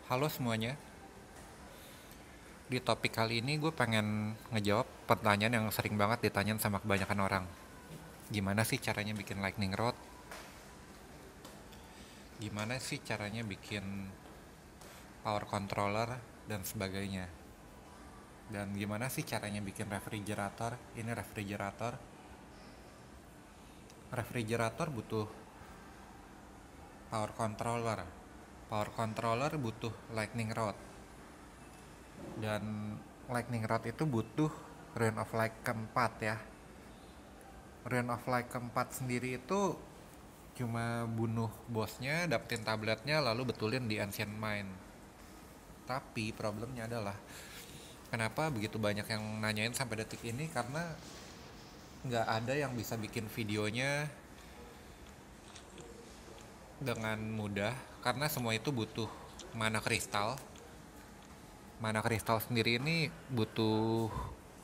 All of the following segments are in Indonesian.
Halo semuanya, di topik kali ini gue pengen ngejawab pertanyaan yang sering banget ditanyain sama kebanyakan orang. Gimana sih caranya bikin lightning rod? Gimana sih caranya bikin power controller dan sebagainya? Dan gimana sih caranya bikin refrigerator? Ini refrigerator. Refrigerator butuh power controller. Power controller butuh lightning rod. Dan lightning rod itu butuh Ruin of Light keempat ya. Ruin of Light keempat sendiri itu cuma bunuh bosnya, dapetin tabletnya, lalu betulin di Ancient Mine. Tapi problemnya adalah kenapa begitu banyak yang nanyain sampai detik ini, karena nggak ada yang bisa bikin videonya dengan mudah, karena semua itu butuh mana kristal. Mana kristal sendiri ini butuh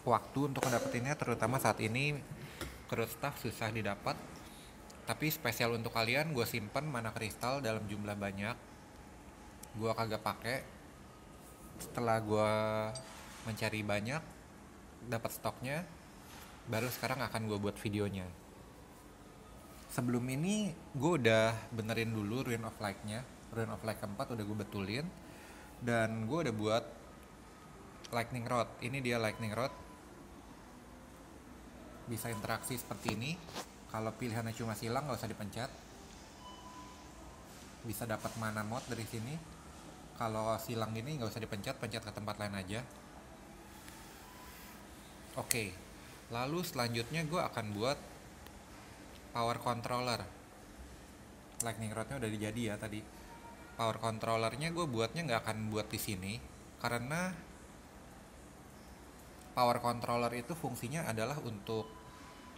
waktu untuk mendapetinnya, terutama saat ini crude staff susah didapat. Tapi spesial untuk kalian, gue simpen mana kristal dalam jumlah banyak. Gue kagak pakai. Setelah gue mencari banyak, dapat stoknya, baru sekarang akan gue buat videonya. Sebelum ini gue udah benerin dulu Ruin of Light-nya. Ruin of Light keempat udah gue betulin, dan gue udah buat lightning rod. Ini dia lightning rod, bisa interaksi seperti ini. Kalau pilihannya cuma silang, nggak usah dipencet. Bisa dapat mana mod dari sini. Kalau silang gini nggak usah dipencet, pencet ke tempat lain aja. Oke, lalu selanjutnya gue akan buat power controller. Lightning rodnya udah jadi ya tadi. Power controllernya gue buatnya nggak akan buat di sini, karena power controller itu fungsinya adalah untuk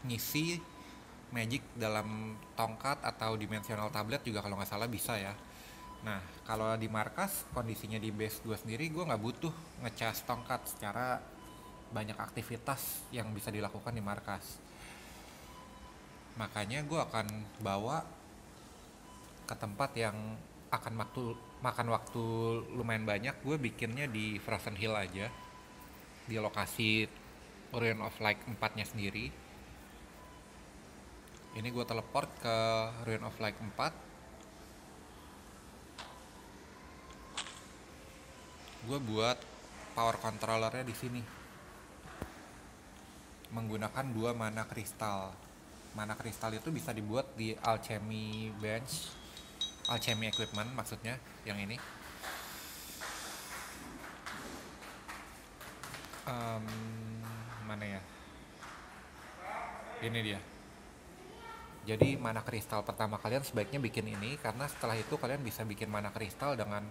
ngisi magic dalam tongkat atau dimensional tablet juga kalau nggak salah bisa ya. Nah, kalau di markas, kondisinya di base gue sendiri, gue nggak butuh ngecas tongkat secara banyak aktivitas yang bisa dilakukan di markas. Makanya gue akan bawa ke tempat yang makan waktu lumayan banyak. Gue bikinnya di Frozen Hill aja, di lokasi Ruin of Light 4 nya sendiri. Ini gue teleport ke Ruin of Light 4. Gue buat power controllernya di sini menggunakan 2 mana kristal. Mana kristal itu bisa dibuat di Alchemy Bench, Alchemy Equipment maksudnya, yang ini. um, Mana ya, ini dia. Jadi mana kristal pertama kalian sebaiknya bikin ini, karena setelah itu kalian bisa bikin mana kristal dengan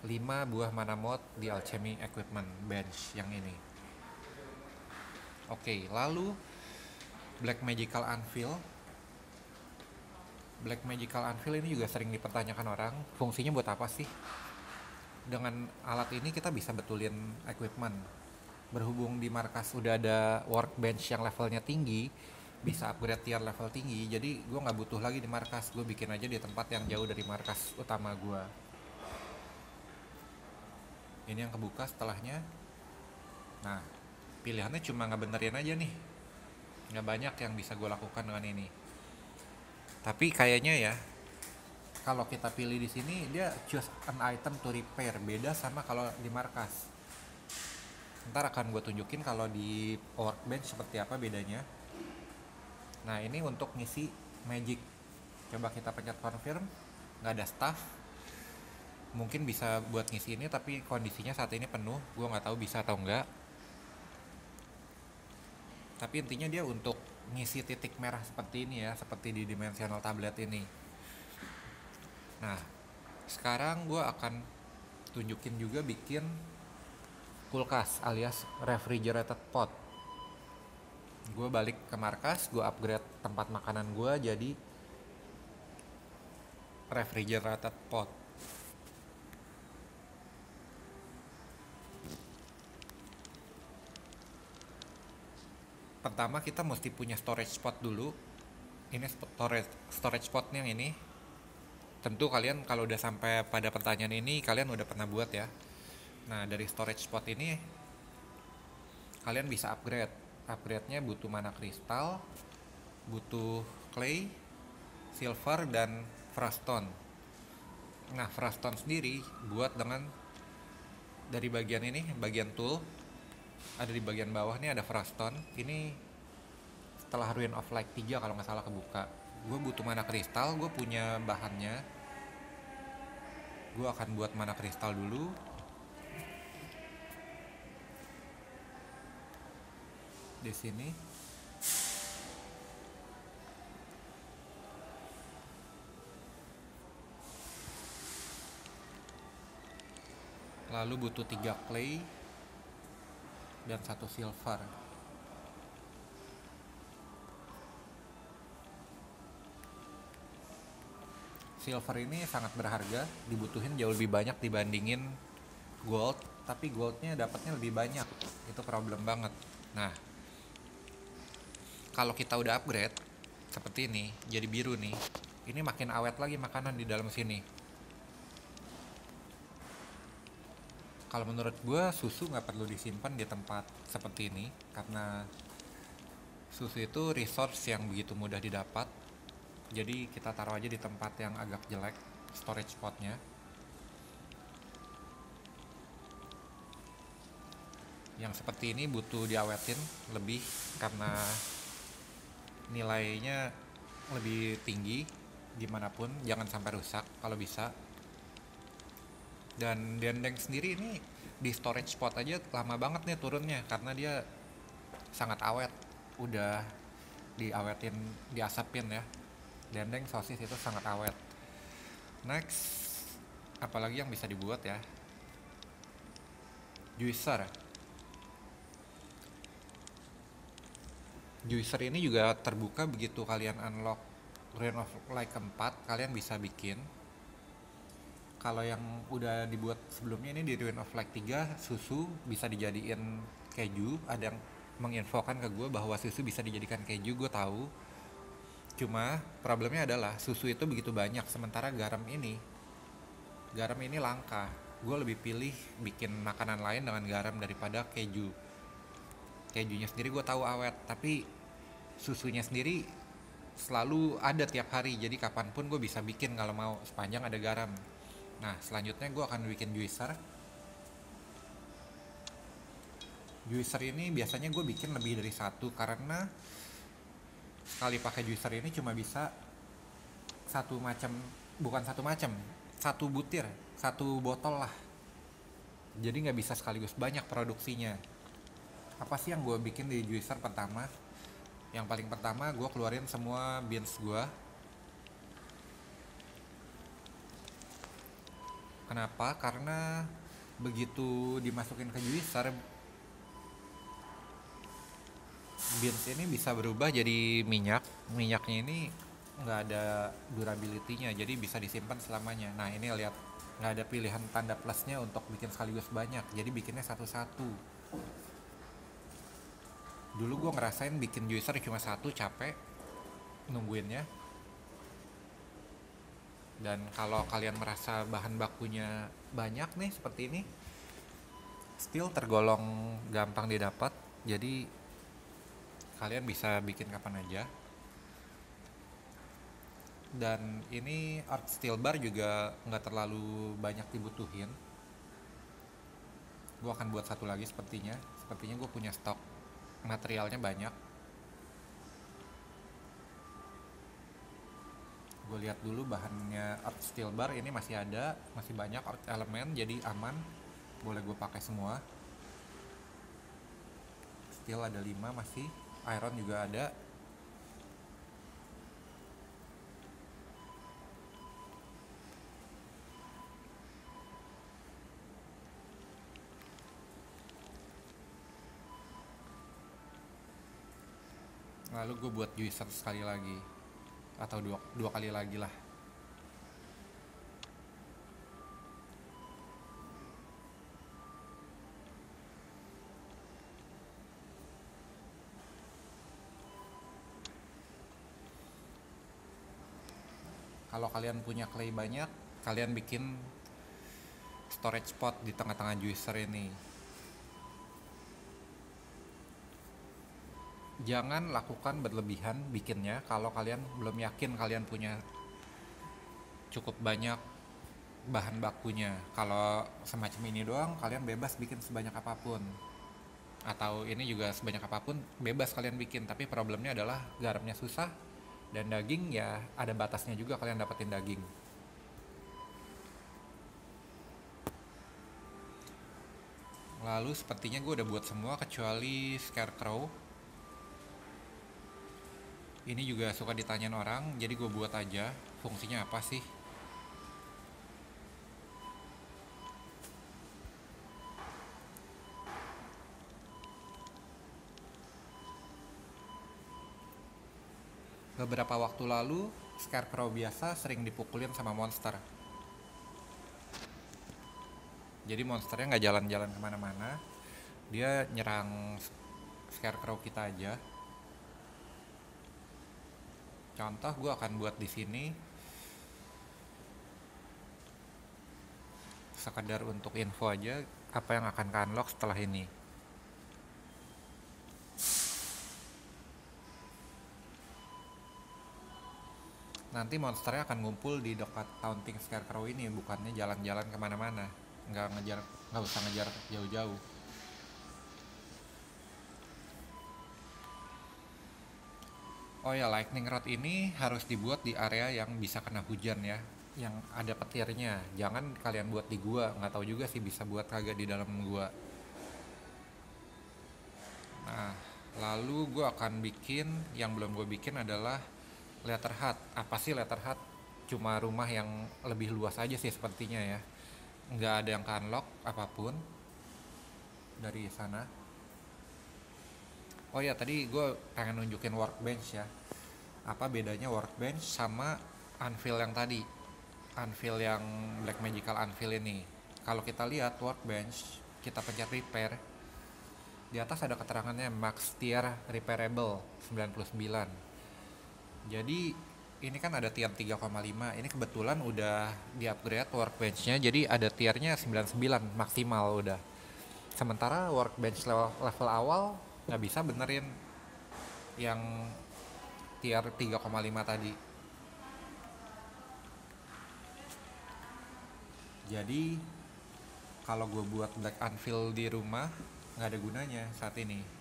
5 buah mana mod di Alchemy Equipment Bench yang ini. Oke, lalu Black Magical Anvil. Black Magical Anvil ini juga sering dipertanyakan orang, fungsinya buat apa sih? Dengan alat ini kita bisa betulin equipment. Berhubung di markas udah ada workbench yang levelnya tinggi, bisa upgrade tier level tinggi, jadi gue nggak butuh lagi di markas, gue bikin aja di tempat yang jauh dari markas utama gue. Ini yang kebuka setelahnya. Nah, pilihannya cuma ngebenerin aja nih, nggak banyak yang bisa gue lakukan dengan ini. Tapi kayaknya ya, kalau kita pilih di sini dia choose an item to repair, beda sama kalau di markas. Ntar akan gue tunjukin kalau di workbench seperti apa bedanya. Nah, ini untuk ngisi magic. Coba kita pencet confirm, nggak ada staff. Mungkin bisa buat ngisi ini, tapi kondisinya saat ini penuh. Gue nggak tahu bisa atau enggak. Tapi intinya dia untuk ngisi titik merah seperti ini ya, seperti di dimensional tablet ini. Nah, sekarang gue akan tunjukin juga bikin kulkas alias refrigerated pot. Gue balik ke markas, gue upgrade tempat makanan gue jadi refrigerated pot. Pertama kita mesti punya storage spot dulu. Ini storage spotnya yang ini. Tentu kalian kalau udah sampai pada pertanyaan ini kalian udah pernah buat ya. Nah, dari storage spot ini kalian bisa upgrade. Upgrade-nya butuh mana kristal, butuh clay, silver, dan frustone. Nah, frustone sendiri buat dengan dari bagian ini, bagian tool, ada di bagian bawah nih ada frustone. Ini setelah Ruin of Light 3 kalau nggak salah kebuka. Gue butuh mana kristal, gue punya bahannya. Gue akan buat mana kristal dulu. Di sini. Lalu butuh 3 clay dan 1 silver. Silver ini sangat berharga, dibutuhin jauh lebih banyak dibandingin gold, tapi goldnya dapatnya lebih banyak. Itu problem banget. Nah, kalau kita udah upgrade seperti ini, jadi biru nih. Ini makin awet lagi makanan di dalam sini. Kalau menurut gue susu nggak perlu disimpan di tempat seperti ini karena susu itu resource yang begitu mudah didapat. Jadi kita taruh aja di tempat yang agak jelek storage spotnya. Yang seperti ini butuh diawetin lebih karena nilainya lebih tinggi. Gimana pun jangan sampai rusak kalau bisa. Dan dendeng sendiri ini di storage spot aja lama banget nih turunnya karena dia sangat awet. Udah diawetin, diasapin ya. Dendeng sosis itu sangat awet. Next, apalagi yang bisa dibuat ya? Juicer. Juicer ini juga terbuka begitu kalian unlock Ruin of Light keempat, kalian bisa bikin. Kalau yang udah dibuat sebelumnya ini di Ruin of Light 3, susu bisa dijadiin keju. Ada yang menginfokan ke gue bahwa susu bisa dijadikan keju, gue tahu. Cuma problemnya adalah susu itu begitu banyak, sementara garam ini langka. Gue lebih pilih bikin makanan lain dengan garam daripada keju. Kejunya sendiri gue tahu awet, tapi susunya sendiri selalu ada tiap hari. Jadi kapanpun gue bisa bikin kalau mau, sepanjang ada garam. Nah, selanjutnya gue akan bikin juicer. Juicer ini biasanya gue bikin lebih dari satu karena sekali pakai juicer ini cuma bisa satu macam, bukan satu macam, satu butir, satu botol lah. Jadi nggak bisa sekaligus banyak produksinya. Apa sih yang gue bikin di juicer pertama? Yang paling pertama gue keluarin semua beans gue. Kenapa? Karena begitu dimasukin ke juicer, beans ini bisa berubah jadi minyak. Minyaknya ini nggak ada durability-nya, jadi bisa disimpan selamanya. Nah, ini lihat, nggak ada pilihan tanda plusnya untuk bikin sekaligus banyak, jadi bikinnya satu-satu. Dulu gue ngerasain bikin juicer cuma satu, capek nungguinnya. Dan kalau kalian merasa bahan bakunya banyak nih seperti ini, still tergolong gampang didapat, jadi kalian bisa bikin kapan aja. Dan ini art steel bar juga nggak terlalu banyak dibutuhin. Gue akan buat satu lagi sepertinya gue punya stok materialnya banyak. Gue lihat dulu bahannya art steel bar ini masih ada, masih banyak art elemen, jadi aman, boleh gue pakai semua. Steel ada 5 masih, iron juga ada. Lalu gue buat juicer sekali lagi, atau dua kali lagi lah. Kalau kalian punya clay banyak, kalian bikin storage spot di tengah-tengah juicer ini. Jangan lakukan berlebihan bikinnya kalau kalian belum yakin kalian punya cukup banyak bahan bakunya. Kalau semacam ini doang, kalian bebas bikin sebanyak apapun. Atau ini juga sebanyak apapun, bebas kalian bikin. Tapi problemnya adalah garamnya susah, dan daging ya ada batasnya juga kalian dapetin daging. Lalu sepertinya gue udah buat semua kecuali scarecrow. Ini juga suka ditanyain orang, jadi gue buat aja. Fungsinya apa sih? Beberapa waktu lalu, scarecrow biasa sering dipukulin sama monster. Jadi monsternya nggak jalan-jalan kemana-mana, dia nyerang scarecrow kita aja. Contoh gue akan buat di sini sekedar untuk info aja apa yang akan ke unlock setelah ini. Nanti monsternya akan ngumpul di dekat taunting scarecrow ini, bukannya jalan-jalan kemana-mana. Nggak usah ngejar jauh-jauh. Oh ya, lightning rod ini harus dibuat di area yang bisa kena hujan ya, yang ada petirnya. Jangan kalian buat di gua, nggak tahu juga sih bisa buat kagak di dalam gua. Nah, lalu gue akan bikin, yang belum gue bikin adalah letter hut. Apa sih letter hut? Cuma rumah yang lebih luas aja sih sepertinya ya. Nggak ada yang ke unlock apapun dari sana. Oh ya, tadi gue pengen nunjukin workbench ya. Apa bedanya workbench sama anvil yang tadi? Anvil yang Black Magical Anvil ini. Kalau kita lihat workbench, kita pencet repair, di atas ada keterangannya max tier repairable 99. Jadi ini kan ada tier 3,5. Ini kebetulan udah di upgrade workbench-nya, jadi ada tiernya 99 maksimal udah. Sementara workbench level awal nggak bisa benerin yang tier 3,5 tadi. Jadi kalau gue buat Black Anvil di rumah nggak ada gunanya saat ini.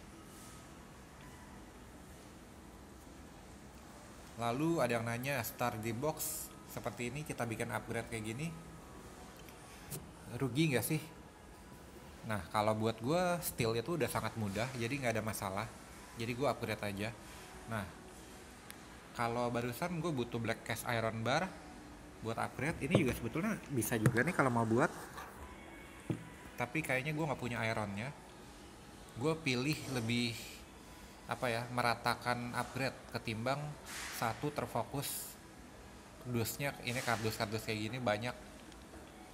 Lalu ada yang nanya, start di box seperti ini kita bikin upgrade kayak gini rugi nggak sih? Nah, kalau buat gue steel itu udah sangat mudah, jadi nggak ada masalah. Jadi gue upgrade aja. Nah, kalau barusan gue butuh black cast iron bar buat upgrade, ini juga sebetulnya bisa juga nih kalau mau buat. Tapi kayaknya gue nggak punya ironnya. Gue pilih lebih meratakan upgrade ketimbang satu terfokus. Dusnya ini kardus-kardus kayak gini banyak,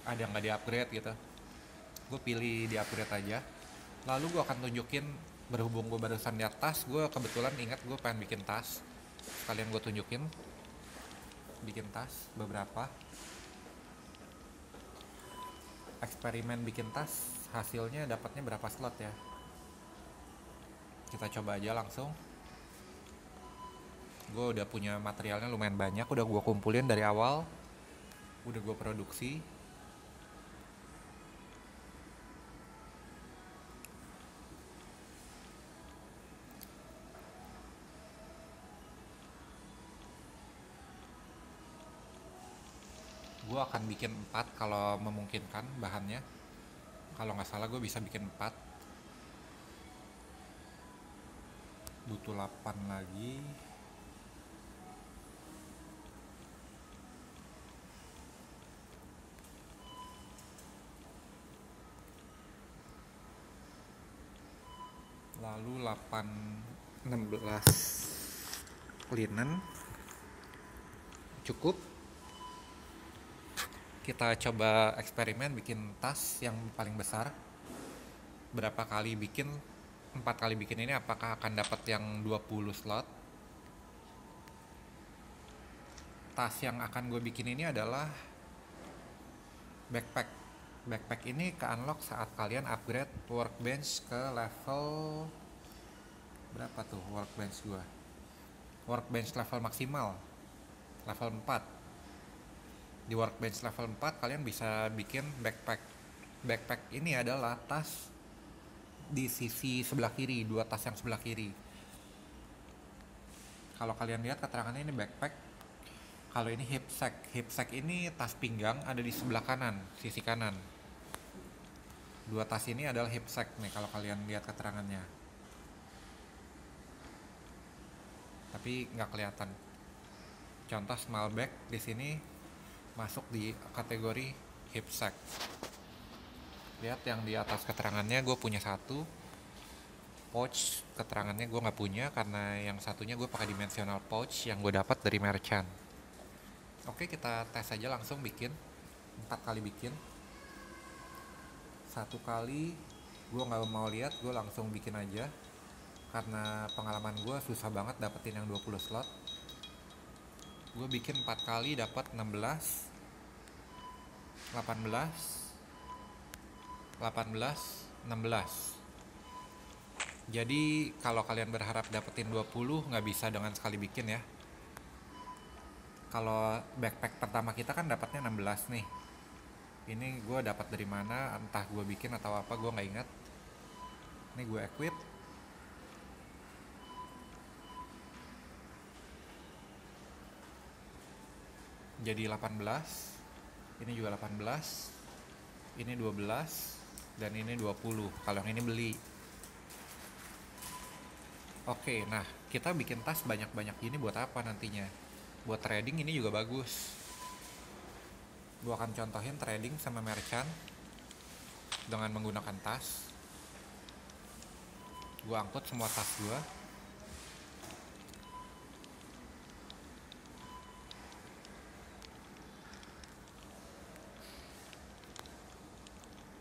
ada yang nggak di upgrade gitu. Gue pilih di upgrade aja. Lalu gue akan tunjukin, berhubung gue barusan di atas, gue kebetulan ingat gue pengen bikin tas. Sekalian gue tunjukin bikin tas beberapa eksperimen bikin tas, hasilnya dapatnya berapa slot ya. Kita coba aja langsung. Gue udah punya materialnya lumayan banyak, udah gue kumpulin dari awal, udah gue produksi. Gue akan bikin 4 kalau memungkinkan bahannya. Kalau nggak salah gue bisa bikin 4. Butuh 8 lagi. Lalu 16 linen cukup. Kita coba eksperimen bikin tas yang paling besar. Berapa kali bikin, 4 kali bikin ini apakah akan dapat yang 20 slot. tas yang akan gue bikin ini adalah backpack. Backpack ini ke unlock saat kalian upgrade workbench ke level berapa tuh workbench gue? Workbench level maksimal level 4. Di workbench level 4 kalian bisa bikin backpack. Backpack ini adalah tas di sisi sebelah kiri, dua tas yang sebelah kiri. Kalau kalian lihat keterangannya ini backpack. Kalau ini hipsack. Hipsack ini tas pinggang ada di sebelah kanan, sisi kanan. Dua tas ini adalah hipsack nih kalau kalian lihat keterangannya. Tapi nggak kelihatan. Contoh small bag di sini masuk di kategori hipsack. Lihat yang di atas keterangannya, gue punya satu. Pouch keterangannya gue nggak punya karena yang satunya gue pakai dimensional pouch yang gue dapat dari merchant. Oke, kita tes aja langsung bikin 4 kali bikin. 1 kali gue nggak mau lihat, gue langsung bikin aja karena pengalaman gue susah banget dapetin yang 20 slot. Gue bikin 4 kali dapat 16, 18, 16. Jadi kalau kalian berharap dapetin 20 nggak bisa dengan sekali bikin ya. Kalau backpack pertama kita kan dapatnya 16 nih. Ini gue dapat dari mana, entah gue bikin atau apa, gue nggak ingat. Ini gue equip. Jadi 18. Ini juga 18. Ini 12 dan ini 20. Kalau yang ini beli. Oke, nah kita bikin tas banyak-banyak gini buat apa nantinya? Buat trading ini juga bagus. Gue akan contohin trading sama merchant dengan menggunakan tas. Gue angkut semua tas gue.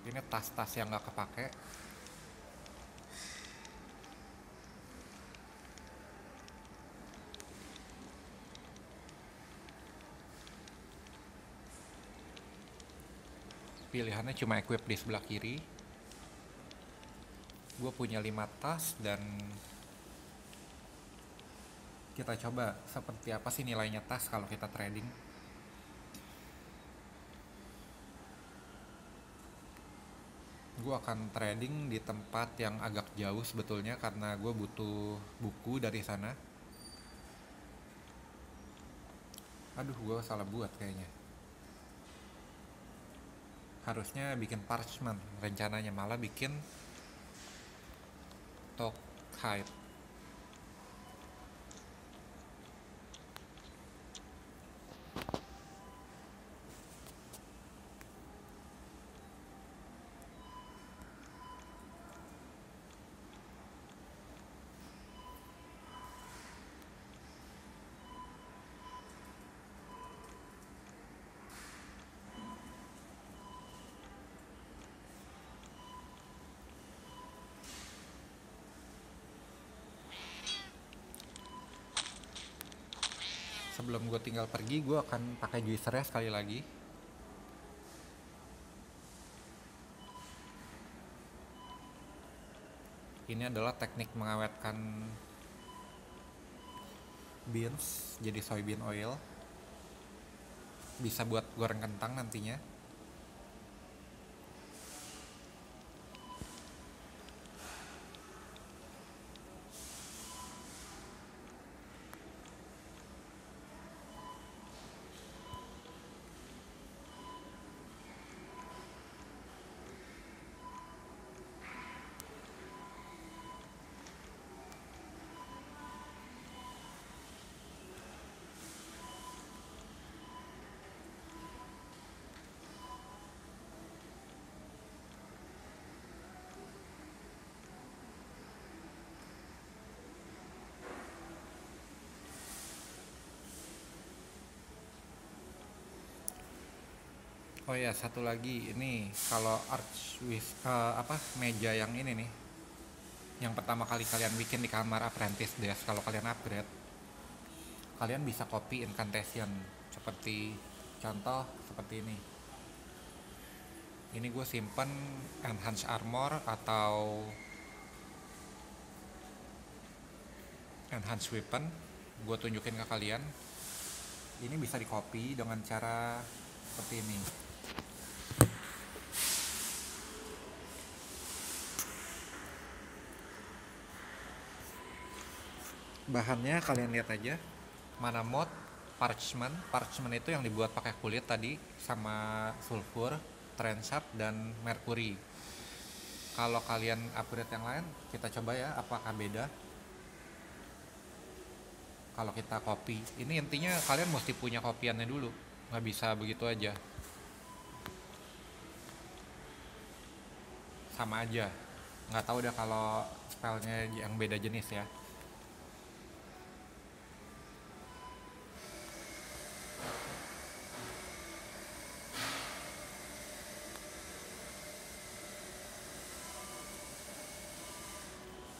Ini tas-tas yang gak kepake. Pilihannya cuma equip di sebelah kiri. Gue punya 5 tas dan kita coba seperti apa sih nilainya tas kalau kita trading. Gue akan trading di tempat yang agak jauh sebetulnya karena gue butuh buku dari sana. Aduh, gue salah buat kayaknya. Harusnya bikin parchment, rencananya malah bikin talk hide. Sebelum gue tinggal pergi, gue akan pakai juicernya sekali lagi. Ini adalah teknik mengawetkan beans jadi soybean oil. Bisa buat goreng kentang nantinya. Oh ya, satu lagi ini kalau meja yang ini nih, yang pertama kali kalian bikin di kamar apprentice desk, kalau kalian upgrade, kalian bisa copy incantation. Seperti contoh seperti ini gue simpen enhance armor atau enhance weapon. Gue tunjukin ke kalian, ini bisa di copy dengan cara seperti ini. Bahannya kalian lihat aja, mana mod, parchment itu yang dibuat pakai kulit tadi, sama sulfur, transap, dan mercury. Kalau kalian upgrade yang lain, kita coba ya apakah beda. Kalau kita copy, ini intinya kalian mesti punya kopiannya dulu, nggak bisa begitu aja. Sama aja, nggak tahu deh kalau spellnya yang beda jenis ya.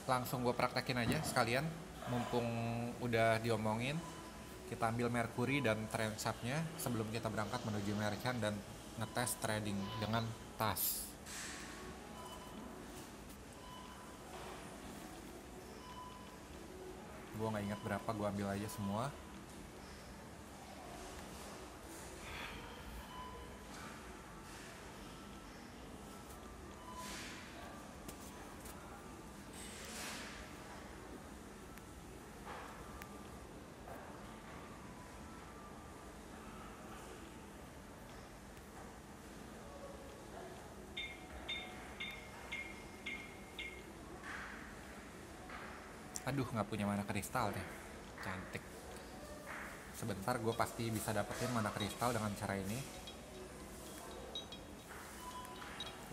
Langsung gue praktekin aja sekalian, mumpung udah diomongin. Kita ambil mercury dan transapnya sebelum kita berangkat menuju merchant dan ngetes trading dengan tas. Gue nggak ingat berapa, gue ambil aja semua. Aduh, nggak punya mana kristal deh. Cantik. Sebentar, gue pasti bisa dapetin mana kristal dengan cara ini.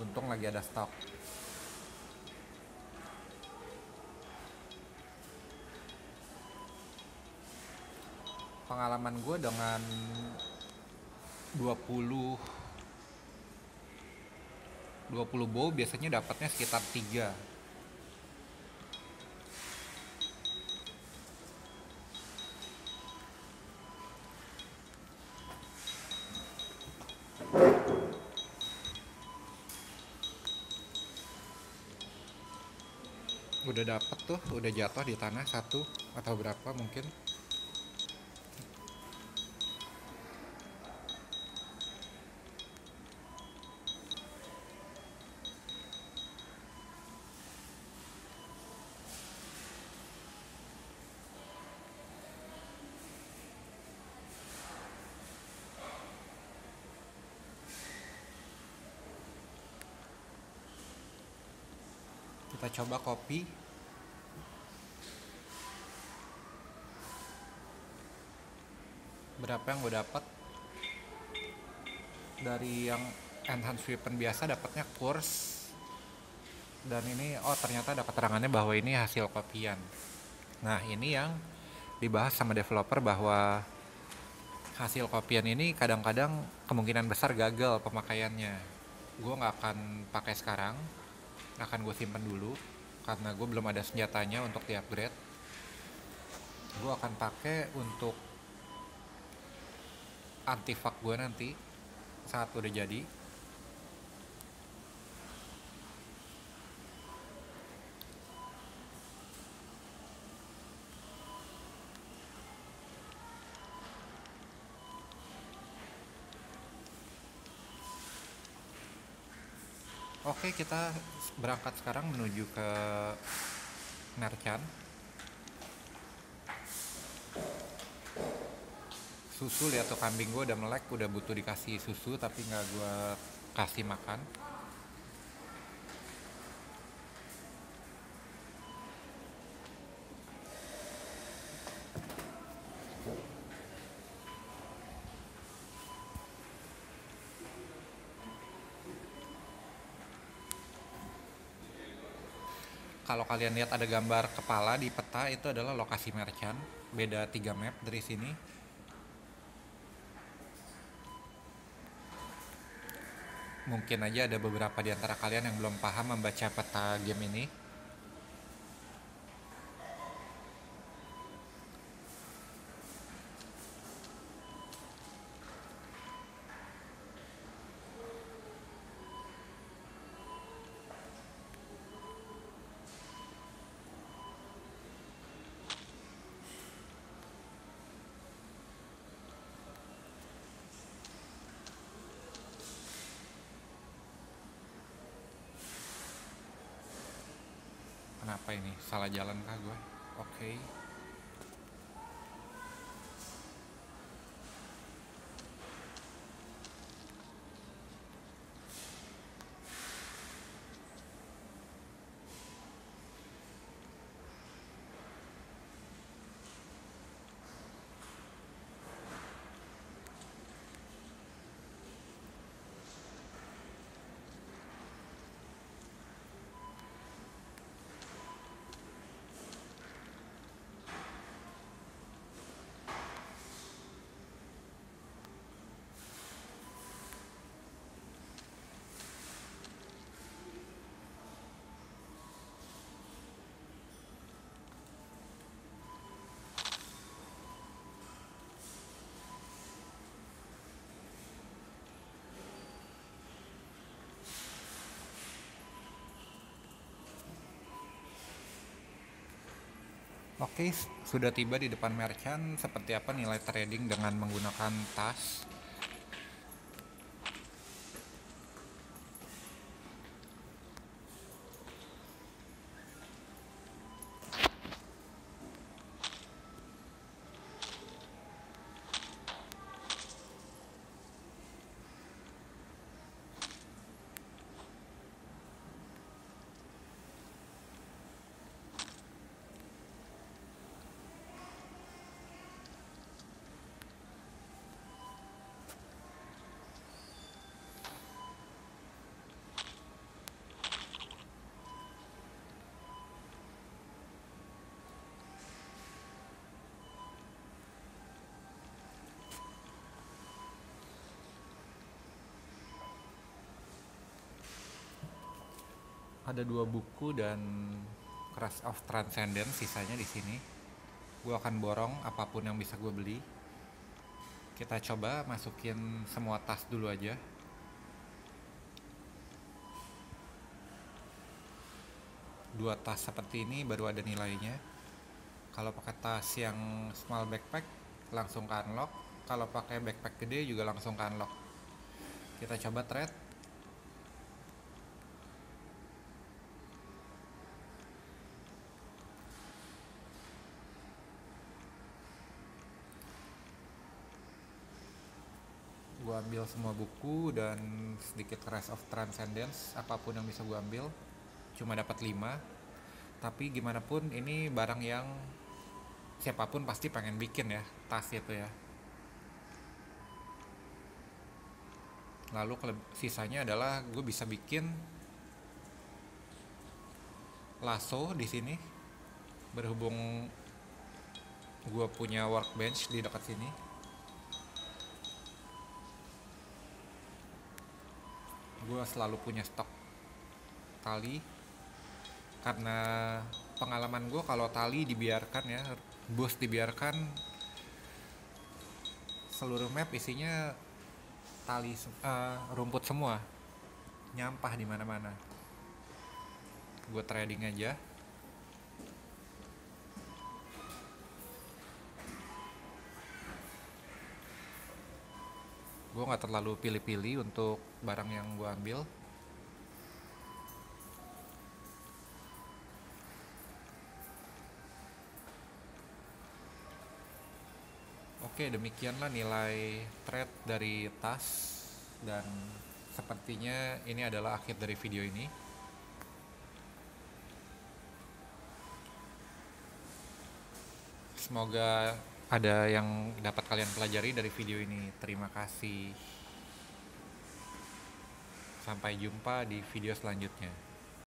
Untung lagi ada stok. Pengalaman gue dengan 20 bow biasanya dapatnya sekitar 3. Udah dapet tuh, udah jatuh di tanah 1 atau berapa mungkin. Kita coba copy. Berapa yang gue dapat dari yang enhance weapon biasa, dapatnya course. Dan ini, oh ternyata dapat terangannya bahwa ini hasil kopian. Nah, ini yang dibahas sama developer bahwa hasil kopian ini kadang-kadang kemungkinan besar gagal pemakaiannya. Gue nggak akan pakai sekarang, akan gue simpen dulu karena gue belum ada senjatanya untuk di upgrade. Gue akan pakai untuk artifak gue nanti saat udah jadi. Oke, kita berangkat sekarang menuju ke merchant. Susu, lihat tuh kambing gue udah melek, udah butuh dikasih susu tapi nggak gue kasih makan. Kalau kalian lihat ada gambar kepala di peta, itu adalah lokasi merchant. Beda 3 map dari sini. Mungkin aja ada beberapa di antara kalian yang belum paham membaca peta game ini. Apa ini? Salah jalan kah gue? Oke. Oke, sudah tiba di depan merchant. Seperti apa nilai trading dengan menggunakan tas? Ada 2 buku dan Crash of Transcendence sisanya di sini. Gue akan borong apapun yang bisa gue beli. Kita coba masukin semua tas dulu aja. Dua tas seperti ini baru ada nilainya. Kalau pakai tas yang small backpack langsung ke unlock. Kalau pakai backpack gede juga langsung ke unlock. Kita coba trade. Gue ambil semua buku dan sedikit Crash of Transcendence, apapun yang bisa gue ambil. Cuma dapat 5. Tapi gimana pun ini barang yang siapapun pasti pengen bikin ya, tas itu ya. Lalu sisanya adalah gue bisa bikin lasso di sini. Berhubung gue punya workbench di dekat sini, gue selalu punya stok tali. Karena pengalaman gue kalau tali dibiarkan ya, bus dibiarkan, seluruh map isinya tali, rumput semua, nyampah di mana-mana. Gue trading aja. Gue nggak terlalu pilih-pilih untuk barang yang gue ambil. Oke, demikianlah nilai trade dari tas, dan sepertinya ini adalah akhir dari video ini. Semoga ada yang dapat kalian pelajari dari video ini. Terima kasih. Sampai jumpa di video selanjutnya.